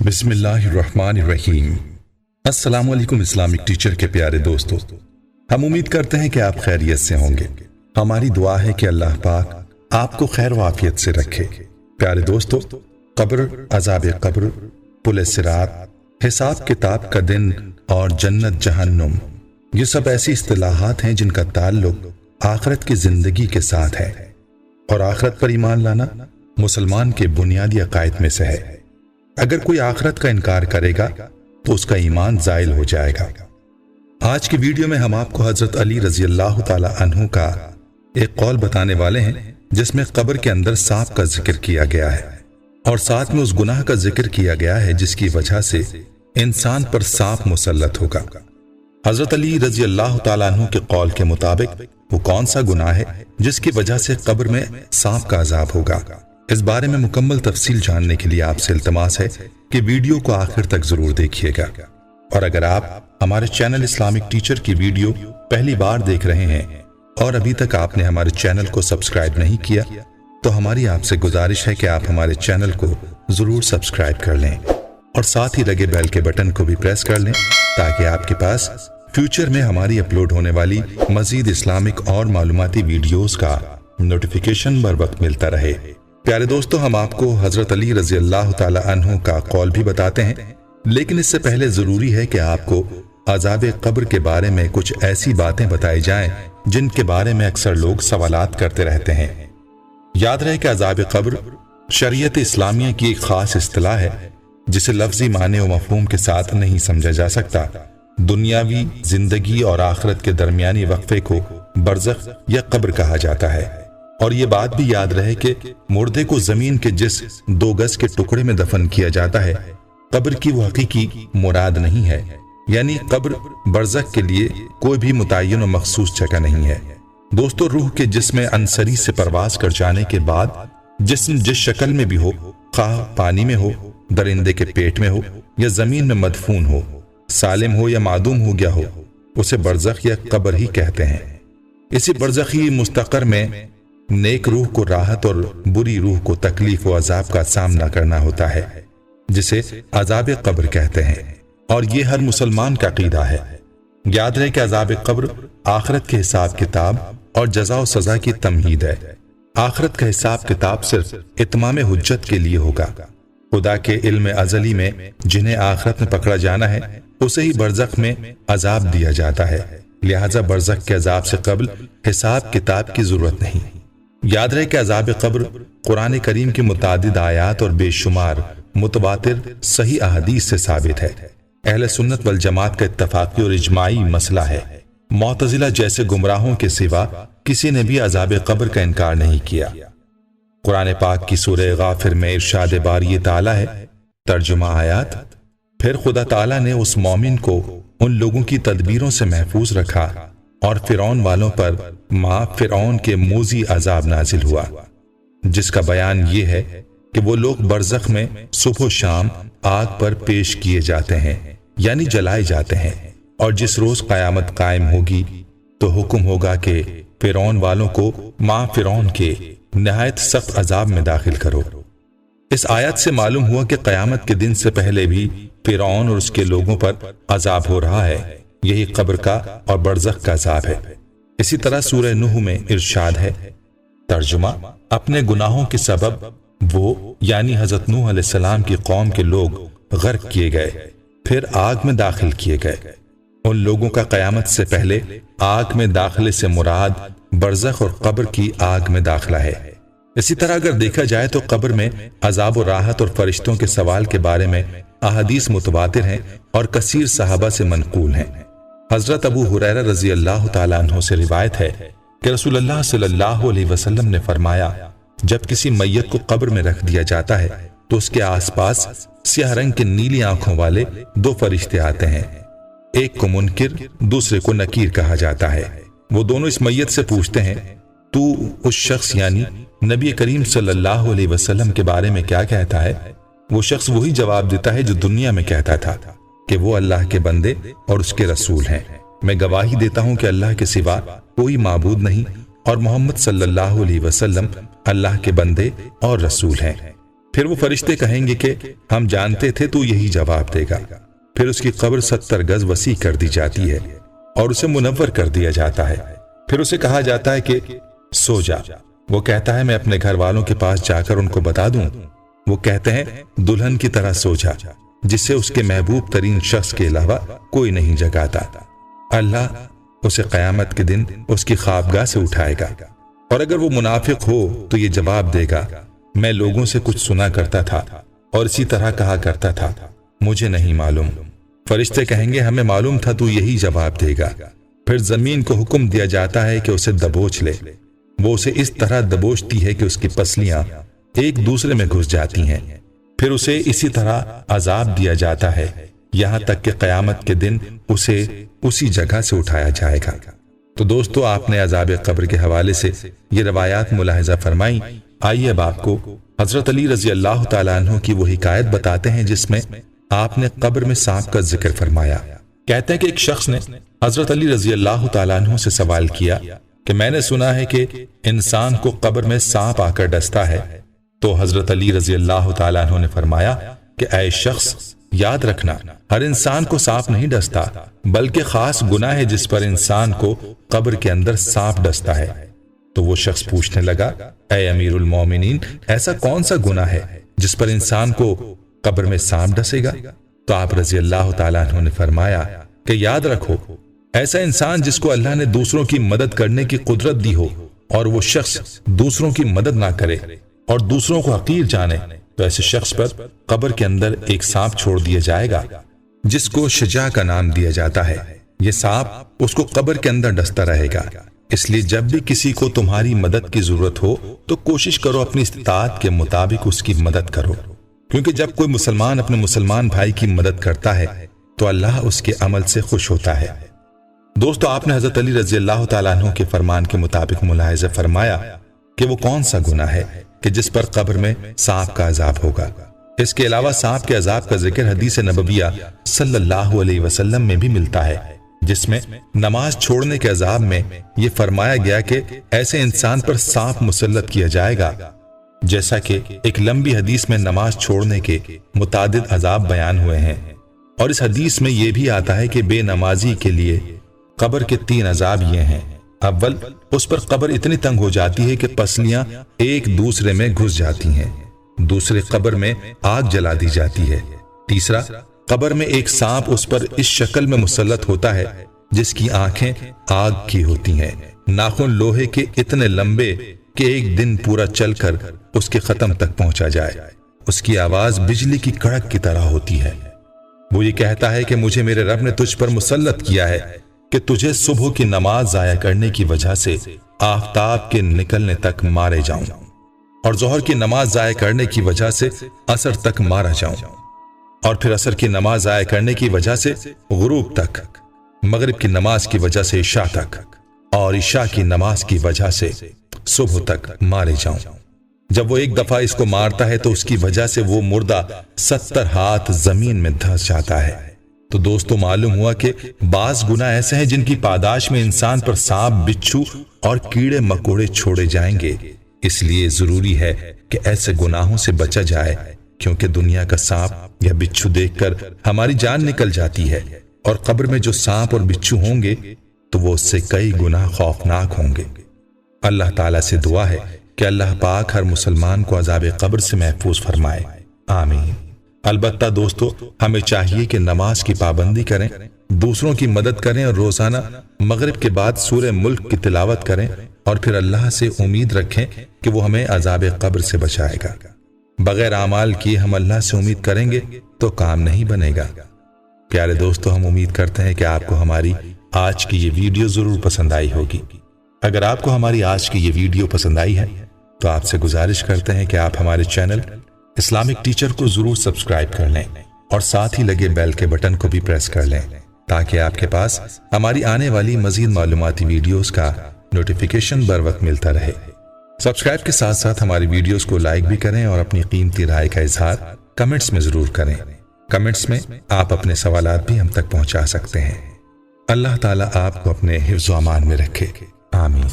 بسم اللہ الرحمن الرحیم۔ السلام علیکم اسلامک ٹیچر کے پیارے دوستو، ہم امید کرتے ہیں کہ آپ خیریت سے ہوں گے۔ ہماری دعا ہے کہ اللہ پاک آپ کو خیر و عافیت سے رکھے۔ پیارے دوستو، قبر، عذاب قبر، پل صراط، حساب کتاب کا دن اور جنت جہنم، یہ سب ایسی اصطلاحات ہیں جن کا تعلق آخرت کی زندگی کے ساتھ ہے، اور آخرت پر ایمان لانا مسلمان کے بنیادی عقائد میں سے ہے۔ اگر کوئی آخرت کا انکار کرے گا تو اس کا ایمان زائل ہو جائے گا۔ آج کی ویڈیو میں ہم آپ کو حضرت علی رضی اللہ تعالی عنہ کا ایک قول بتانے والے ہیں جس میں قبر کے اندر سانپ کا ذکر کیا گیا ہے، اور ساتھ میں اس گناہ کا ذکر کیا گیا ہے جس کی وجہ سے انسان پر سانپ مسلط ہوگا۔ حضرت علی رضی اللہ تعالی عنہ کے قول کے مطابق وہ کون سا گناہ ہے جس کی وجہ سے قبر میں سانپ کا عذاب ہوگا؟ اس بارے میں مکمل تفصیل جاننے کے لیے آپ سے التماس ہے کہ ویڈیو کو آخر تک ضرور دیکھیے گا، اور اگر آپ ہمارے چینل اسلامک ٹیچر کی ویڈیو پہلی بار دیکھ رہے ہیں اور ابھی تک آپ نے ہمارے چینل کو سبسکرائب نہیں کیا تو ہماری آپ سے گزارش ہے کہ آپ ہمارے چینل کو ضرور سبسکرائب کر لیں اور ساتھ ہی لگے بیل کے بٹن کو بھی پریس کر لیں تاکہ آپ کے پاس فیوچر میں ہماری اپلوڈ ہونے والی مزید اسلامک اور معلوماتی ویڈیوز کا نوٹیفیکیشن بر وقت ملتا رہے۔ پیارے دوستو، ہم آپ کو حضرت علی رضی اللہ تعالی عنہ کا قول بھی بتاتے ہیں، لیکن اس سے پہلے ضروری ہے کہ آپ کو عذاب قبر کے بارے میں کچھ ایسی باتیں بتائی جائیں جن کے بارے میں اکثر لوگ سوالات کرتے رہتے ہیں۔ یاد رہے کہ عذاب قبر شریعت اسلامیہ کی ایک خاص اصطلاح ہے جسے لفظی معنی و مفہوم کے ساتھ نہیں سمجھا جا سکتا۔ دنیاوی زندگی اور آخرت کے درمیانی وقفے کو برزخ یا قبر کہا جاتا ہے، اور یہ بات بھی یاد رہے کہ مردے کو زمین کے جس 2 گز کے ٹکڑے میں دفن کیا جاتا ہے، قبر کی وہ حقیقی مراد نہیں ہے، یعنی قبر برزخ کے لیے کوئی بھی متعین و مخصوص جگہ نہیں ہے۔ دوستو، روح کے جسم عنصری سے پرواز کر جانے کے بعد جسم جس شکل میں بھی ہو، خواہ پانی میں ہو، درندے کے پیٹ میں ہو یا زمین میں مدفون ہو، سالم ہو یا معدوم ہو گیا ہو، اسے برزخ یا قبر ہی کہتے ہیں۔ اسی برزخی مستقر میں نیک روح کو راحت اور بری روح کو تکلیف و عذاب کا سامنا کرنا ہوتا ہے، جسے عذاب قبر کہتے ہیں، اور یہ ہر مسلمان کا عقیدہ ہے۔ یاد رہے کہ عذاب قبر آخرت کے حساب کتاب اور جزا و سزا کی تمہید ہے۔ آخرت کا حساب کتاب صرف اتمام حجت کے لیے ہوگا۔ خدا کے علم ازلی میں جنہیں آخرت میں پکڑا جانا ہے اسے ہی برزخ میں عذاب دیا جاتا ہے، لہذا برزخ کے عذاب سے قبل حساب کتاب کی ضرورت نہیں۔ یاد رہے کہ عذاب قبر قرآن کریم کی متعدد آیات اور بے شمار متواتر صحیح احادیث سے ثابت ہے۔ اہل سنت والجماعت کا اتفاقی اور اجماعی مسئلہ ہے۔ معتزلہ جیسے گمراہوں کے سوا کسی نے بھی عذاب قبر کا انکار نہیں کیا۔ قرآن پاک کی سورہ غافر میں ارشاد باری تعالیٰ ہے، ترجمہ آیات: پھر خدا تعالیٰ نے اس مومن کو ان لوگوں کی تدبیروں سے محفوظ رکھا اور فرعون والوں پر ماں فرعون کے موذی عذاب نازل ہوا، جس کا بیان یہ ہے کہ وہ لوگ برزخ میں صبح و شام آگ پر پیش کیے جاتے ہیں، یعنی جلائے جاتے ہیں، اور جس روز قیامت قائم ہوگی تو حکم ہوگا کہ فرعون والوں کو ماں فرعون کے نہایت سخت عذاب میں داخل کرو۔ اس آیت سے معلوم ہوا کہ قیامت کے دن سے پہلے بھی فرعون اور اس کے لوگوں پر عذاب ہو رہا ہے۔ یہی قبر کا اور برزخ کا عذاب ہے۔ اسی طرح سورہ نوح میں ارشاد ہے، ترجمہ: اپنے گناہوں کے سبب وہ یعنی حضرت نوح علیہ السلام کی قوم کے لوگ غرق کیے گئے، پھر آگ میں داخل کیے گئے۔ ان لوگوں کا قیامت سے پہلے آگ میں داخلے سے مراد برزخ اور قبر کی آگ میں داخلہ ہے۔ اسی طرح اگر دیکھا جائے تو قبر میں عذاب و راحت اور فرشتوں کے سوال کے بارے میں احادیث متواتر ہیں اور کثیر صحابہ سے منقول ہیں۔ حضرت ابو ہریرہ رضی اللہ تعالیٰ عنہ سے روایت ہے کہ رسول اللہ صلی اللہ علیہ وسلم نے فرمایا، جب کسی میت کو قبر میں رکھ دیا جاتا ہے تو اس کے آس پاس سیاہ رنگ کے نیلی آنکھوں والے 2 فرشتے آتے ہیں، ایک کو منکر دوسرے کو نکیر کہا جاتا ہے۔ وہ دونوں اس میت سے پوچھتے ہیں، تو اس شخص یعنی نبی کریم صلی اللہ علیہ وسلم کے بارے میں کیا کہتا ہے؟ وہ شخص وہی جواب دیتا ہے جو دنیا میں کہتا تھا کہ وہ اللہ کے بندے اور اس کے رسول ہیں۔ میں گواہی دیتا ہوں کہ اللہ کے سوا کوئی معبود نہیں اور محمد صلی اللہ علیہ وسلم اللہ کے بندے اور رسول ہیں۔ پھر وہ فرشتے کہیں گے کہ ہم جانتے تھے تو یہی جواب دے گا۔ پھر اس کی قبر 70 گز وسیع کر دی جاتی ہے اور اسے منور کر دیا جاتا ہے۔ پھر اسے کہا جاتا ہے کہ سو جا۔ وہ کہتا ہے میں اپنے گھر والوں کے پاس جا کر ان کو بتا دوں۔ وہ کہتے ہیں دلہن کی طرح سو جا، جسے اس کے محبوب ترین شخص کے علاوہ کوئی نہیں جگاتا۔ اللہ اسے قیامت کے دن اس کی خوابگاہ سے اٹھائے گا، اور اگر وہ منافق ہو تو یہ جواب دے گا میں لوگوں سے کچھ سنا کرتا تھا اور اسی طرح کہا کرتا تھا، مجھے نہیں معلوم۔ فرشتے کہیں گے ہمیں معلوم تھا تو یہی جواب دے گا۔ پھر زمین کو حکم دیا جاتا ہے کہ اسے دبوچ لے۔ وہ اسے اس طرح دبوچتی ہے کہ اس کی پسلیاں ایک دوسرے میں گھس جاتی ہیں۔ پھر اسے اسی طرح عذاب دیا جاتا ہے یہاں تک کہ قیامت کے دن اسے اسی جگہ سے اٹھایا جائے گا۔ تو دوستو، آپ نے عذاب قبر کے حوالے سے یہ روایات ملاحظہ فرمائی۔ آئیے اب آپ کو حضرت علی رضی اللہ تعالیٰ عنہ کی وہ حکایت بتاتے ہیں جس میں آپ نے قبر میں سانپ کا ذکر فرمایا۔ کہتے ہیں کہ ایک شخص نے حضرت علی رضی اللہ تعالیٰ عنہ سے سوال کیا کہ میں نے سنا ہے کہ انسان کو قبر میں سانپ آ کر ڈستا ہے۔ تو حضرت علی رضی اللہ تعالیٰ عنہ نے فرمایا کہ اے شخص، یاد رکھنا ہر انسان کو سانپ نہیں ڈستا، بلکہ خاص گناہ ہے جس پر انسان کو قبر کے اندر سانپ ڈستا ہے۔ تو وہ شخص پوچھنے لگا اے امیر المومنین، ایسا کون سا گناہ ہے جس پر انسان کو قبر میں سانپ ڈسے گا؟ تو آپ رضی اللہ تعالیٰ عنہ نے فرمایا کہ یاد رکھو ایسا انسان جس کو اللہ نے دوسروں کی مدد کرنے کی قدرت دی ہو اور وہ شخص دوسروں کی مدد نہ کرے اور دوسروں کو حقیر جانے، تو ایسے شخص پر قبر کے اندر ایک سانپ چھوڑ دیا جائے گا جس کو شجاع کا نام دیا جاتا ہے۔ یہ سانپ اس کو قبر کے اندر ڈستا رہے گا۔ اس لیے جب بھی کسی کو تمہاری مدد کی ضرورت ہو تو کوشش کرو اپنی استطاعت کے مطابق اس کی مدد کرو، کیونکہ جب کوئی مسلمان اپنے مسلمان بھائی کی مدد کرتا ہے تو اللہ اس کے عمل سے خوش ہوتا ہے۔ دوستو، آپ نے حضرت علی رضی اللہ تعالیٰ عنہ کے فرمان کے مطابق ملاحظہ فرمایا کہ وہ کون سا گناہ ہے کہ جس پر قبر میں سانپ کا عذاب ہوگا۔ اس کے علاوہ سانپ کے عذاب کا ذکر حدیث نبویہ صلی اللہ علیہ وسلم میں بھی ملتا ہے، جس میں نماز چھوڑنے کے عذاب میں یہ فرمایا گیا کہ ایسے انسان پر سانپ مسلط کیا جائے گا، جیسا کہ ایک لمبی حدیث میں نماز چھوڑنے کے متعدد عذاب بیان ہوئے ہیں۔ اور اس حدیث میں یہ بھی آتا ہے کہ بے نمازی کے لیے قبر کے 3 عذاب یہ ہیں۔ اول، اس پر قبر اتنی تنگ ہو جاتی ہے کہ پسلیاں ایک دوسرے میں گھس جاتی ہیں۔ دوسرے، قبر میں آگ جلا دی جاتی ہے۔ تیسرا، قبر میں ایک سانپ اس پر اس شکل میں مسلط ہوتا ہے جس کی آنکھیں آگ کی ہوتی ہیں، ناخن لوہے کے اتنے لمبے کہ ایک دن پورا چل کر اس کے ختم تک پہنچا جائے۔ اس کی آواز بجلی کی کڑک کی طرح ہوتی ہے۔ وہ یہ کہتا ہے کہ مجھے میرے رب نے تجھ پر مسلط کیا ہے کہ تجھے صبح کی نماز ضائع کرنے کی وجہ سے آفتاب کے نکلنے تک مارے جاؤں، اور ظہر کی نماز ضائع کرنے کی وجہ سے عصر تک مارا جاؤں، اور پھر عصر کی نماز ضائع کرنے کی وجہ سے غروب تک، مغرب کی نماز کی وجہ سے عشاء تک، اور عشاء کی نماز کی وجہ سے صبح تک مارے جاؤں۔ جب وہ ایک دفعہ اس کو مارتا ہے تو اس کی وجہ سے وہ مردہ 70 ہاتھ زمین میں دھنس جاتا ہے۔ تو دوستو، معلوم ہوا کہ بعض گناہ ایسے ہیں جن کی پاداش میں انسان پر سانپ، بچھو اور کیڑے مکوڑے چھوڑے جائیں گے۔ اس لیے ضروری ہے کہ ایسے گناہوں سے بچا جائے، کیونکہ دنیا کا سانپ یا بچھو دیکھ کر ہماری جان نکل جاتی ہے، اور قبر میں جو سانپ اور بچھو ہوں گے تو وہ اس سے کئی گنا خوفناک ہوں گے۔ اللہ تعالیٰ سے دعا ہے کہ اللہ پاک ہر مسلمان کو عذاب قبر سے محفوظ فرمائے، آمین۔ البتہ دوستو، ہمیں چاہیے کہ نماز کی پابندی کریں، دوسروں کی مدد کریں، اور روزانہ مغرب کے بعد سورہ ملک کی تلاوت کریں، اور پھر اللہ سے امید رکھیں کہ وہ ہمیں عذاب قبر سے بچائے گا۔ بغیر اعمال کیے ہم اللہ سے امید کریں گے تو کام نہیں بنے گا۔ پیارے دوستو، ہم امید کرتے ہیں کہ آپ کو ہماری آج کی یہ ویڈیو ضرور پسند آئی ہوگی۔ اگر آپ کو ہماری آج کی یہ ویڈیو پسند آئی ہے تو آپ سے گزارش کرتے ہیں کہ آپ ہمارے چینل اسلامک ٹیچر کو ضرور سبسکرائب کر لیں، اور ساتھ ہی لگے بیل کے بٹن کو بھی پریس کر لیں، تاکہ آپ کے پاس ہماری آنے والی مزید معلوماتی ویڈیوز کا نوٹیفیکیشن بر وقت ملتا رہے۔ سبسکرائب کے ساتھ ساتھ ہماری ویڈیوز کو لائک بھی کریں، اور اپنی قیمتی رائے کا اظہار کمنٹس میں ضرور کریں۔ کمنٹس میں آپ اپنے سوالات بھی ہم تک پہنچا سکتے ہیں۔ اللہ تعالیٰ آپ کو اپنے حفظ و امان میں رکھے، آمین۔